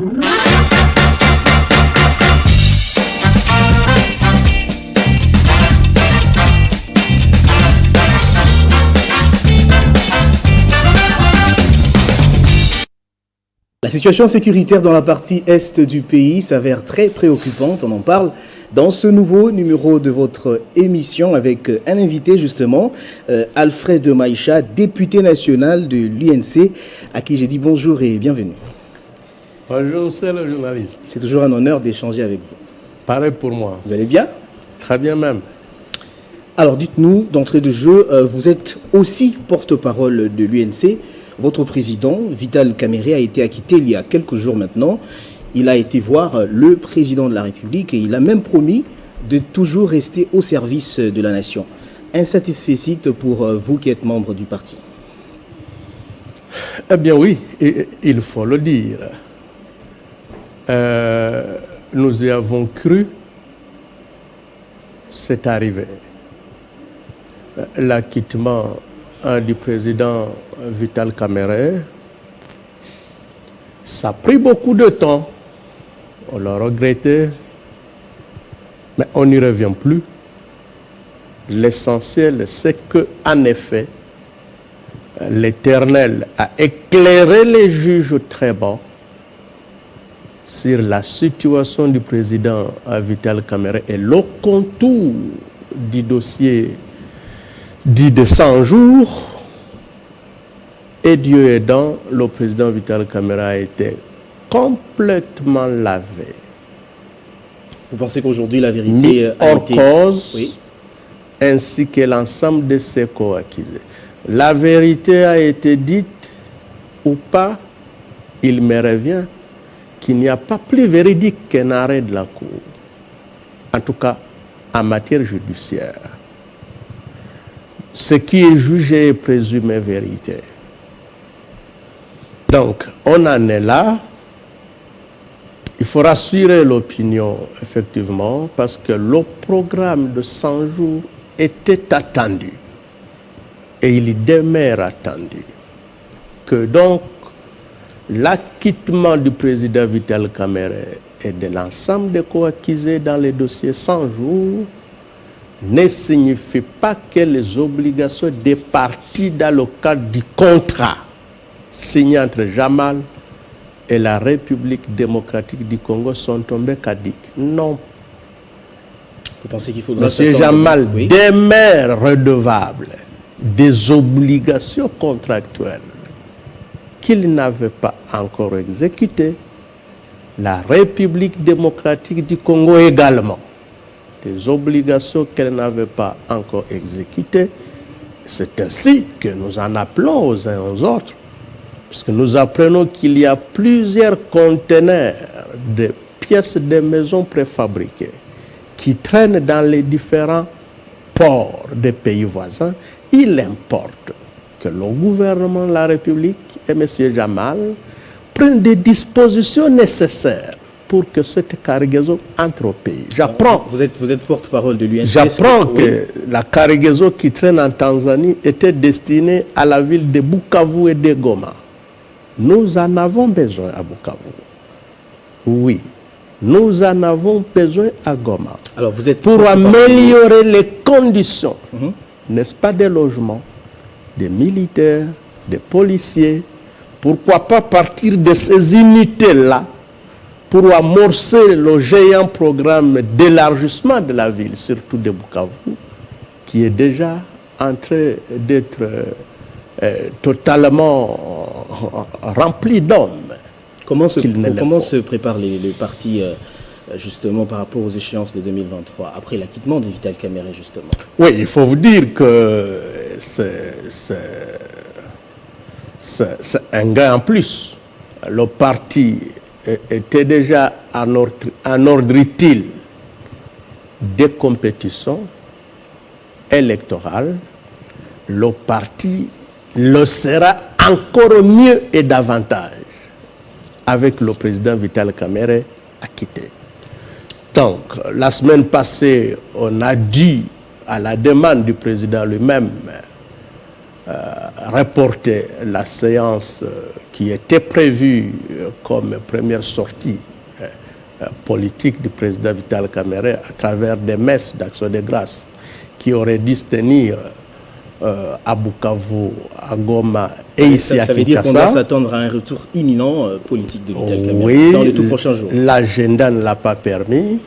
La situation sécuritaire dans la partie est du pays s'avère très préoccupante. On en parle dans ce nouveau numéro de votre émission avec un invité justement, Alfred Maïcha, député national de l'UNC, à qui j'ai dit bonjour et bienvenue. Bonjour, monsieur le journaliste. C'est toujours un honneur d'échanger avec vous. Pareil pour moi. Vous allez bien? Très bien même. Alors dites-nous, d'entrée de jeu, vous êtes aussi porte-parole de l'UNC. Votre président, Vital Kamerhe, a été acquitté il y a quelques jours maintenant. Il a été voir le président de la République et il a même promis de toujours rester au service de la nation. Un satisfecit pour vous qui êtes membre du parti. Eh bien oui, il faut le dire. Nous y avons cru, c'est arrivé. L'acquittement du président Vital Kamerhe, ça a pris beaucoup de temps. On l'a regretté, mais on n'y revient plus. L'essentiel, c'est que, en effet, l'Éternel a éclairé les juges très bas sur la situation du président Vital Kamerhe et le contour du dossier dit de 100 jours, et Dieu aidant, le président Vital Kamerhe a été complètement lavé. Vous pensez qu'aujourd'hui la vérité a hors été cause, oui, ainsi que l'ensemble de ses co-accusés. La vérité a été dite ou pas, il me revient qu'il n'y a pas plus véridique qu'un arrêt de la Cour, en tout cas en matière judiciaire. Ce qui est jugé est présumé vérité. Donc, on en est là. Il faut rassurer l'opinion, effectivement, parce que le programme de 100 jours était attendu. Et il demeure attendu. Que donc, l'acquittement du président Vital Kamerhe et de l'ensemble des co-accusés dans les dossiers 100 jours ne signifie pas que les obligations des parties dans le cadre du contrat signé entre Jamal et la République démocratique du Congo sont tombées caduques. Non. Vous pensez qu'il faudra M. Jamal demeure redevable des obligations contractuelles qu'il n'avait pas encore exécutées. La République démocratique du Congo également. Des obligations qu'elle n'avait pas encore exécutées. C'est ainsi que nous en appelons aux uns aux autres, puisque nous apprenons qu'il y a plusieurs conteneurs de pièces de maisons préfabriquées qui traînent dans les différents ports des pays voisins. Il importe que le gouvernement de la République et M. Jamal prennent des dispositions nécessaires pour que cette cargaison entre au pays. J'apprends. Vous êtes porte-parole de l'UNC. J'apprends que la cargaison qui traîne en Tanzanie était destinée à la ville de Bukavu et de Goma. Nous en avons besoin à Bukavu. Oui, nous en avons besoin à Goma. Alors vous êtes pour améliorer les conditions, n'est-ce pas, des logements, des militaires, des policiers. Pourquoi pas partir de ces unités-là pour amorcer le géant programme d'élargissement de la ville, surtout de Bukavu, qui est déjà en train d'être totalement rempli d'hommes. Comment se préparent les partis justement par rapport aux échéances de 2023, après l'acquittement de Vital Kamerhe justement? Oui, il faut vous dire que c'est un gain en plus. Le parti était déjà en ordre utile des compétitions électorales. Le parti le sera encore mieux et davantage avec le président Vital Kamerhe acquitté. Donc, la semaine passée, on a dit, à la demande du président lui-même, reporté la séance qui était prévue comme première sortie politique du président Vital Kamerhe à travers des messes d'action de grâce qui auraient dû se tenir à Bukavu, à Goma et ici à Kinshasa. Ça veut dire qu'on doit s'attendre à un retour imminent politique de Vital Kamerhe oui, dans les tout prochains jours. L'agenda ne l'a pas permis.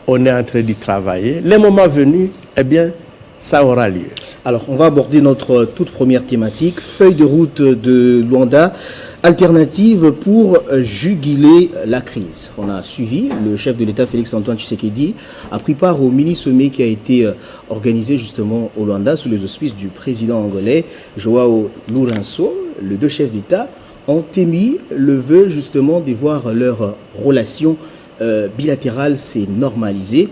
On est en train d'y travailler. Le moment venu, eh bien, ça aura lieu. Alors, on va aborder notre toute première thématique, feuille de route de Luanda, alternative pour juguler la crise. On a suivi, le chef de l'État Félix-Antoine Tshisekedi a pris part au mini-sommet qui a été organisé justement au Luanda sous les auspices du président angolais Joao Lourenço. Les deux chefs d'État ont émis le vœu justement de voir leur relation bilatérale s'est normalisée.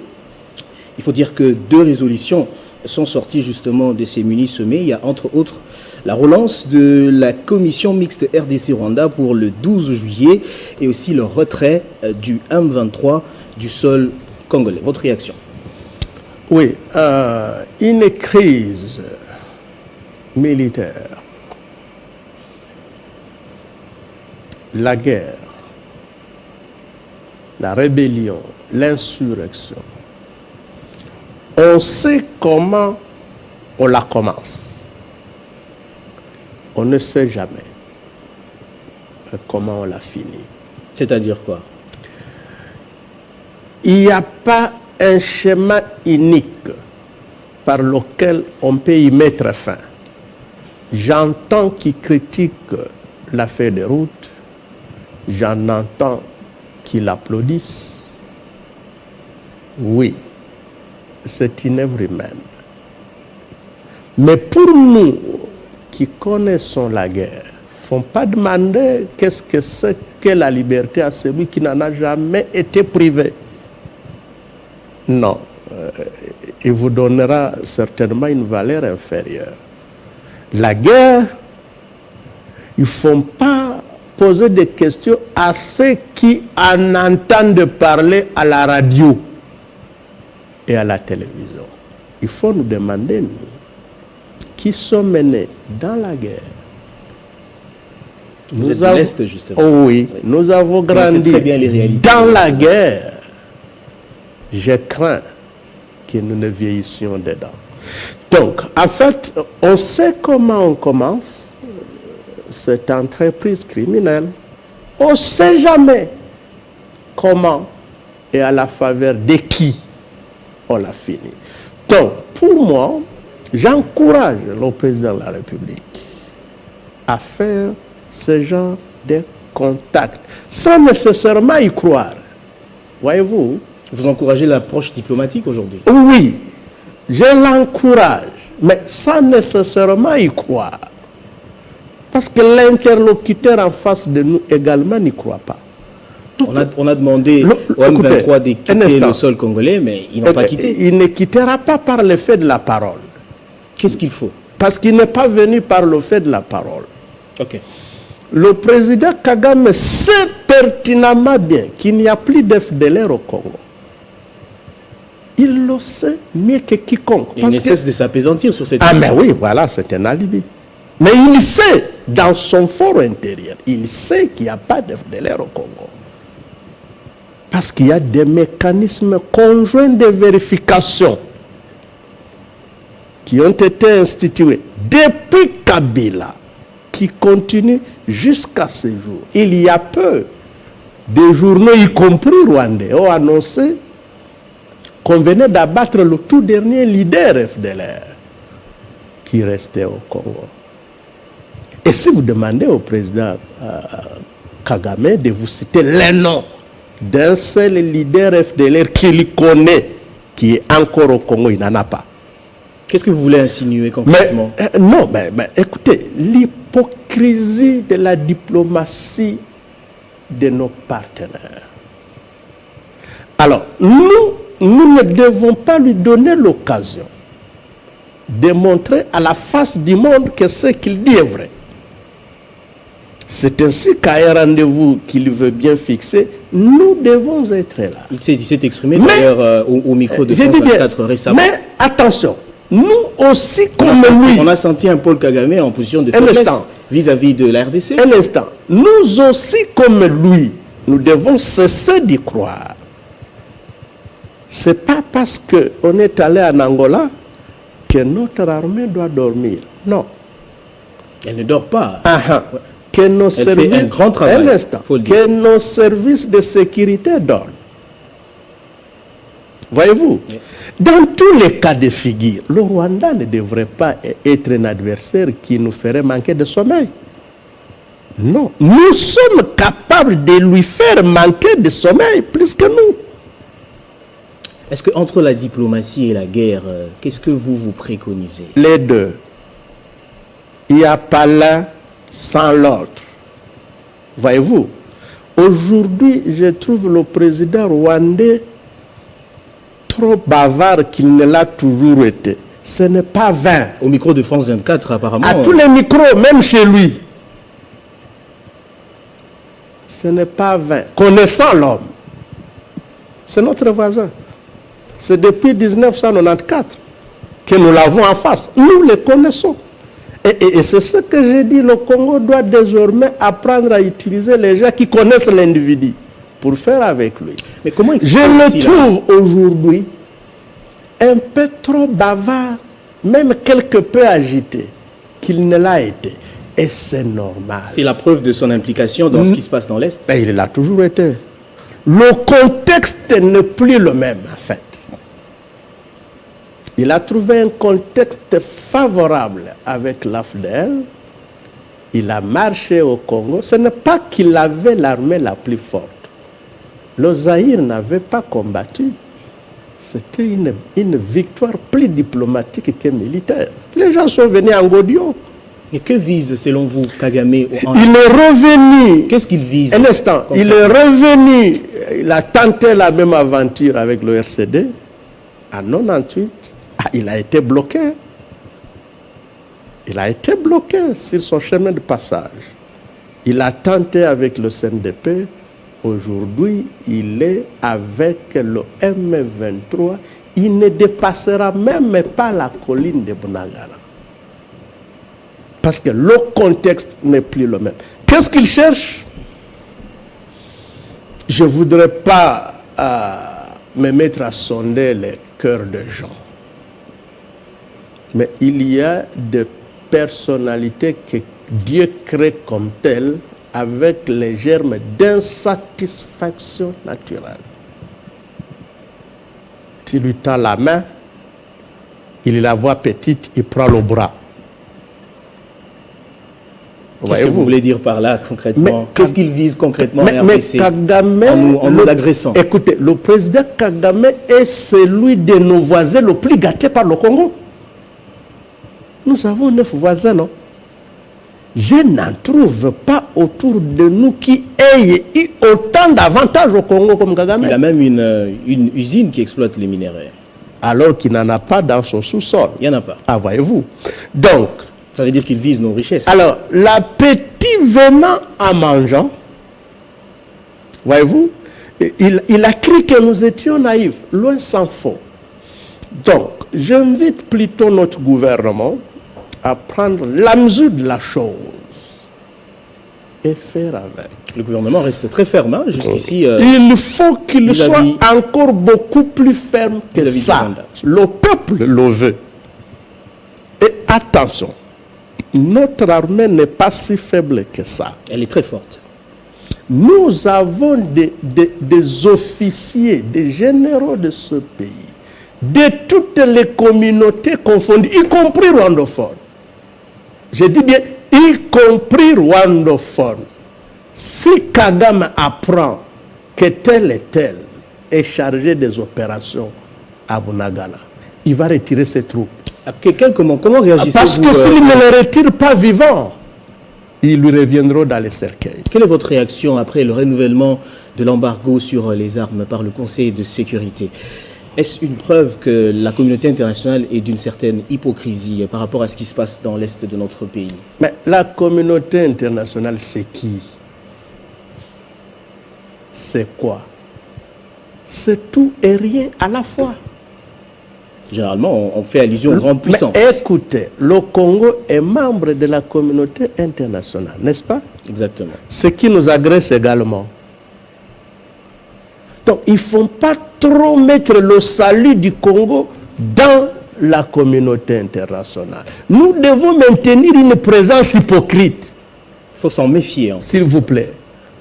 Il faut dire que 2 résolutions sont sortis justement de ces mini-sommets. Il y a entre autres la relance de la commission mixte RDC-Rwanda pour le 12 juillet et aussi le retrait du M23 du sol congolais. Votre réaction? Oui, une crise militaire, la guerre, la rébellion, l'insurrection, on sait comment on la commence. On ne sait jamais comment on la finit. C'est-à-dire quoi? Il n'y a pas un schéma unique par lequel on peut y mettre fin. J'entends qui critiquent la feuille de route, j'en entends qui l'applaudissent. Oui, c'est une œuvre humaine. Mais pour nous qui connaissons la guerre, il ne faut pas demander qu'est-ce que c'est que la liberté à celui qui n'en a jamais été privé. Non, il vous donnera certainement une valeur inférieure. La guerre, il ne faut pas poser des questions à ceux qui en entendent parler à la radio et à la télévision. Il faut nous demander, nous, qui sommes nés dans la guerre. Vous êtes de l'Est, justement. Oh oui, nous avons grandi très bien les réalités dans la guerre. Je crains que nous ne vieillissions dedans. Donc, en fait, on sait comment on commence cette entreprise criminelle. On ne sait jamais comment et à la faveur de qui on l'a fini. Donc, pour moi, j'encourage le président de la République à faire ce genre de contacts, sans nécessairement y croire. Voyez-vous? Vous encouragez l'approche diplomatique aujourd'hui? Oui, je l'encourage, mais sans nécessairement y croire. Parce que l'interlocuteur en face de nous également n'y croit pas. On a demandé au M23 de quitter le sol congolais, mais ils n'ont pas quitté. Il ne quittera pas par le fait de la parole. Qu'est-ce qu'il faut? Parce qu'il n'est pas venu par le fait de la parole. Ok. Le président Kagame sait pertinemment bien qu'il n'y a plus d'FDLR au Congo. Il le sait mieux que quiconque. Il ne cesse de s'apaisantir sur cette question. Ah mais oui, voilà, c'est un alibi. Mais il sait, dans son fort intérieur, il sait qu'il n'y a pas d'FDLR au Congo. Parce qu'il y a des mécanismes conjoints de vérification qui ont été institués depuis Kabila, qui continuent jusqu'à ce jour. Il y a peu, des journaux, y compris rwandais, ont annoncé qu'on venait d'abattre le tout dernier leader FDLR qui restait au Congo. Et si vous demandez au président Kagame de vous citer les noms d'un seul leader FDLR qu'il connaît, qui est encore au Congo, il n'en a pas. Qu'est-ce que vous voulez insinuer concrètement? Non, mais écoutez, l'hypocrisie de la diplomatie de nos partenaires. Alors, nous ne devons pas lui donner l'occasion de montrer à la face du monde que ce qu'il dit est vrai. C'est ainsi qu'à un rendez-vous qu'il veut bien fixer, nous devons être là. Il s'est exprimé d'ailleurs au micro de France 24 récemment. Mais attention, nous aussi comme lui. On a senti un Paul Kagame en position de faiblesse vis-à-vis de la RDC. Un instant. Nous aussi comme lui, nous devons cesser d'y croire. C'est pas parce qu'on est allé en Angola que notre armée doit dormir. Non. Elle ne dort pas. Que nos services, fait un grand travail. Un instant. Que nos services de sécurité dorment. Voyez-vous, dans tous les cas de figure, le Rwanda ne devrait pas être un adversaire qui nous ferait manquer de sommeil. Non, nous sommes capables de lui faire manquer de sommeil plus que nous. Est-ce qu'entre la diplomatie et la guerre, qu'est-ce que vous préconisez? Les deux. Il n'y a pas l'un sans l'autre. Voyez-vous, aujourd'hui, je trouve le président rwandais trop bavard qu'il ne l'a toujours été. Ce n'est pas vain. Au micro de France 24, apparemment. À tous les micros, même chez lui. Ce n'est pas vain. Connaissant l'homme, c'est notre voisin. C'est depuis 1994 que nous l'avons en face. Nous le connaissons. Et c'est ce que j'ai dit, le Congo doit désormais apprendre à utiliser les gens qui connaissent l'individu pour faire avec lui. Mais comment je le trouve aujourd'hui un peu trop bavard, même quelque peu agité, qu'il ne l'a été. Et c'est normal. C'est la preuve de son implication dans ce qui se passe dans l'Est. Ben, il l'a toujours été. Le contexte n'est plus le même, en fait. Il a trouvé un contexte favorable avec l'AFDL. Il a marché au Congo. Ce n'est pas qu'il avait l'armée la plus forte. Le Zaïre n'avait pas combattu. C'était une victoire plus diplomatique que militaire. Les gens sont venus en Godio. Et que vise, selon vous, Kagame? Il est revenu. Qu'est-ce qu'il vise? Un instant. Il est revenu. Il a tenté la même aventure avec le RCD. En 98, il a été bloqué. Il a été bloqué sur son chemin de passage. Il a tenté avec le CNDP. Aujourd'hui, il est avec le M23. Il ne dépassera même pas la colline de Bunagana. Parce que le contexte n'est plus le même. Qu'est-ce qu'il cherche? Je ne voudrais pas me mettre à sonder les cœurs des gens. Mais il y a des personnalités que Dieu crée comme telles avec les germes d'insatisfaction naturelle. Tu lui tends la main, il la voit petite, il prend le bras. Qu'est-ce que vous voulez dire par là concrètement? Qu'est-ce qu'il vise concrètement mais Kagame, en nous agressant? Écoutez, le président Kagame est celui de nos voisins le plus gâté par le Congo. Nous avons 9 voisins, non? Je n'en trouve pas autour de nous qui aient eu autant d'avantages au Congo comme Kagame. Il a même une usine qui exploite les minerais. Alors qu'il n'en a pas dans son sous-sol. Il n'y en a pas. Ah, voyez-vous. Donc, ça veut dire qu'il vise nos richesses. Alors, l'appétit venant en mangeant, voyez-vous, il a cru que nous étions naïfs. Loin s'en faut. Donc, j'invite plutôt notre gouvernement à prendre la mesure de la chose et faire avec. Le gouvernement reste très ferme, hein, jusqu'ici. Il faut qu'il soit encore beaucoup plus ferme que ça. Le peuple le veut. Et attention, notre armée n'est pas si faible que ça. Elle est très forte. Nous avons des officiers, des généraux de ce pays, de toutes les communautés confondues, y compris rwandophones. Je dis bien, y compris rwandophones. Si Kagame apprend que tel et tel est chargé des opérations à Bunagana, il va retirer ses troupes. Comment réagissez-vous? Parce que s'il ne les retire pas vivants, ils lui reviendront dans les cercueils. Quelle est votre réaction après le renouvellement de l'embargo sur les armes par le Conseil de sécurité? Est-ce une preuve que la communauté internationale est d'une certaine hypocrisie par rapport à ce qui se passe dans l'Est de notre pays? Mais la communauté internationale, c'est qui? C'est quoi? C'est tout et rien à la fois. Généralement, on fait allusion aux grandes puissances. Mais écoutez, le Congo est membre de la communauté internationale, n'est-ce pas? Exactement. Ce qui nous agresse également. Donc, il ne faut pas trop mettre le salut du Congo dans la communauté internationale. Nous devons maintenir une présence hypocrite. Il faut s'en méfier. S'il vous plaît,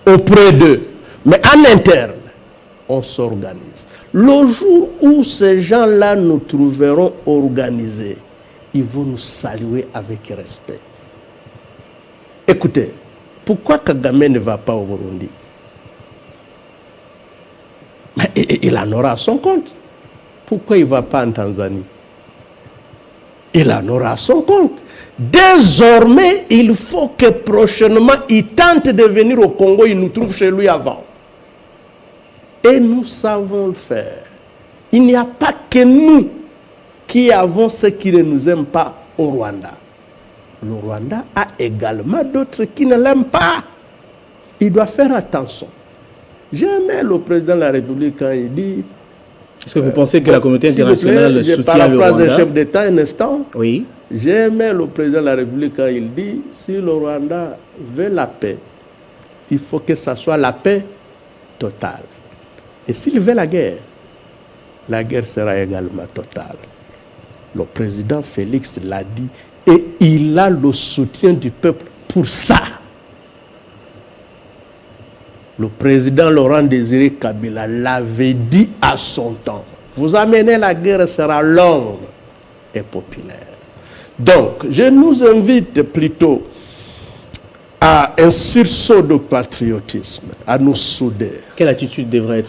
auprès d'eux. Mais en interne, on s'organise. Le jour où ces gens-là nous trouveront organisés, ils vont nous saluer avec respect. Écoutez, pourquoi Kagame ne va pas au Burundi? Mais il en aura à son compte. Pourquoi il ne va pas en Tanzanie? Il en aura à son compte. Désormais, il faut que prochainement, il tente de venir au Congo, il nous trouve chez lui avant. Et nous savons le faire. Il n'y a pas que nous qui avons ce qui ne nous aiment pas au Rwanda. Le Rwanda a également d'autres qui ne l'aiment pas. Il doit faire attention. J'aimais le président de la République quand il dit... Est-ce que vous pensez que la communauté internationale soutient le Rwanda? Je paraphrase le chef d'État un instant. Oui. J'aimais le président de la République quand il dit, si le Rwanda veut la paix, il faut que ça soit la paix totale. Et s'il veut la guerre sera également totale. Le président Félix l'a dit et il a le soutien du peuple pour ça. Le président Laurent Désiré Kabila l'avait dit à son temps. Vous amenez la guerre sera longue et populaire. Donc, je nous invite plutôt à un sursaut de patriotisme, à nous souder. Quelle attitude devrait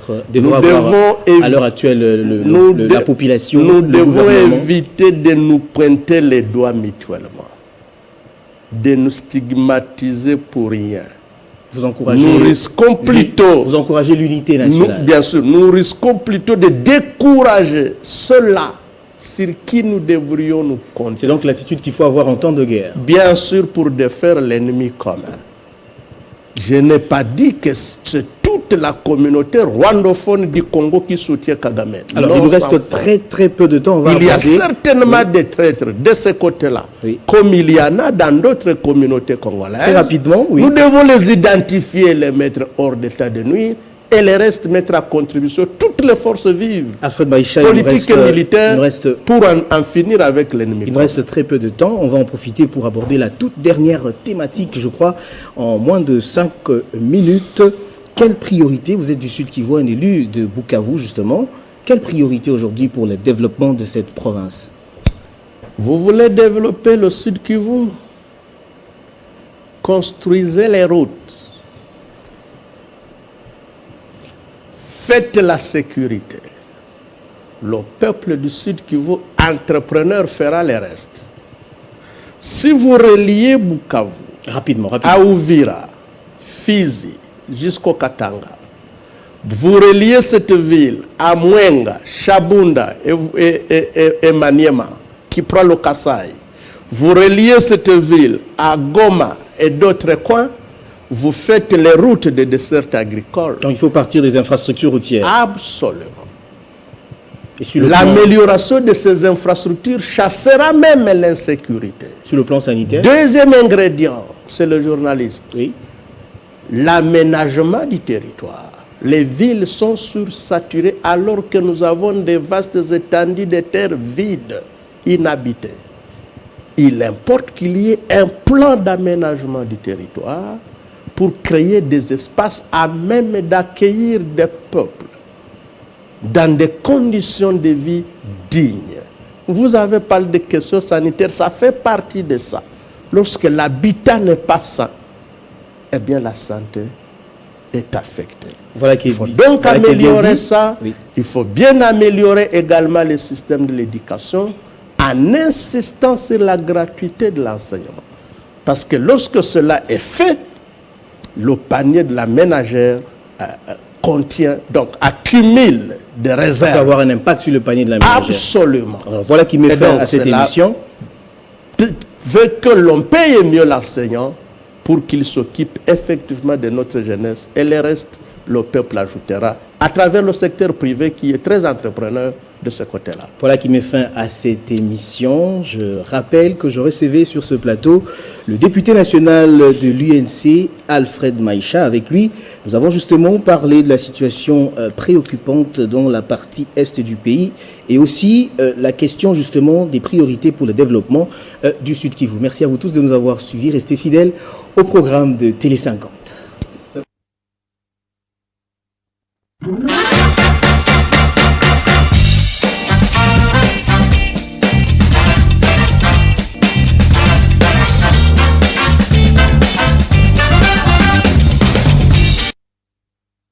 avoir à l'heure actuelle la population? Nous devons éviter de nous pointer les doigts mutuellement, de nous stigmatiser pour rien. Vous encouragez, nous risquons plutôt, vous encouragez l'unité nationale. Bien sûr, nous risquons plutôt de décourager ceux-là sur qui nous devrions nous compter. C'est donc l'attitude qu'il faut avoir en temps de guerre. Bien sûr, pour défaire l'ennemi commun. Je n'ai pas dit que c'est toute la communauté rwandophone du Congo qui soutient Kagame. Alors, non, il nous reste très peu de temps. Il y a certainement des traîtres de ce côté-là, comme il y en a dans d'autres communautés congolaises. Très rapidement, oui. Nous devons les identifier, les mettre hors d'état de nuire, et les restes mettre à contribution toutes les forces vives, politiques et militaires, pour en finir avec l'ennemi. Il nous reste très peu de temps. On va en profiter pour aborder la toute dernière thématique, je crois, en moins de 5 minutes. Quelle priorité, vous êtes du Sud Kivu, un élu de Bukavu justement, quelle priorité aujourd'hui pour le développement de cette province? Vous voulez développer le Sud Kivu? Construisez les routes. Faites la sécurité. Le peuple du Sud Kivu, entrepreneur, fera le reste. Si vous reliez Bukavu à Uvira, Fizi, jusqu'au Katanga, vous reliez cette ville à Mwenga, Shabunda et Maniema, qui prend le Kasaï, vous reliez cette ville à Goma et d'autres coins, vous faites les routes de dessert agricole. Donc il faut partir des infrastructures routières. Absolument. L'amélioration de ces infrastructures chassera même l'insécurité. Sur le plan sanitaire. Deuxième ingrédient, c'est le journaliste. Oui. L'aménagement du territoire. Les villes sont sursaturées alors que nous avons des vastes étendues de terres vides, inhabitées. Il importe qu'il y ait un plan d'aménagement du territoire pour créer des espaces à même d'accueillir des peuples dans des conditions de vie dignes. Vous avez parlé de questions sanitaires, ça fait partie de ça. Lorsque l'habitat n'est pas sain, eh bien la santé est affectée. Voilà il faut donc améliorer ça. Oui. Il faut bien améliorer également le système de l'éducation en insistant sur la gratuité de l'enseignement. Parce que lorsque cela est fait, le panier de la ménagère contient, donc accumule des réserves. Ça peut avoir un impact sur le panier de la ménagère. Absolument. Alors, voilà qui met fin à cette émission. Veut que l'on paye mieux l'enseignant pour qu'il s'occupe effectivement de notre jeunesse et le reste le peuple ajoutera à travers le secteur privé qui est très entrepreneur de ce côté-là. Voilà qui met fin à cette émission. Je rappelle que je recevais sur ce plateau le député national de l'UNC, Alfred Maïcha. Avec lui, nous avons justement parlé de la situation préoccupante dans la partie est du pays et aussi la question justement des priorités pour le développement du Sud Kivu. Merci à vous tous de nous avoir suivis. Restez fidèles au programme de Télé 50.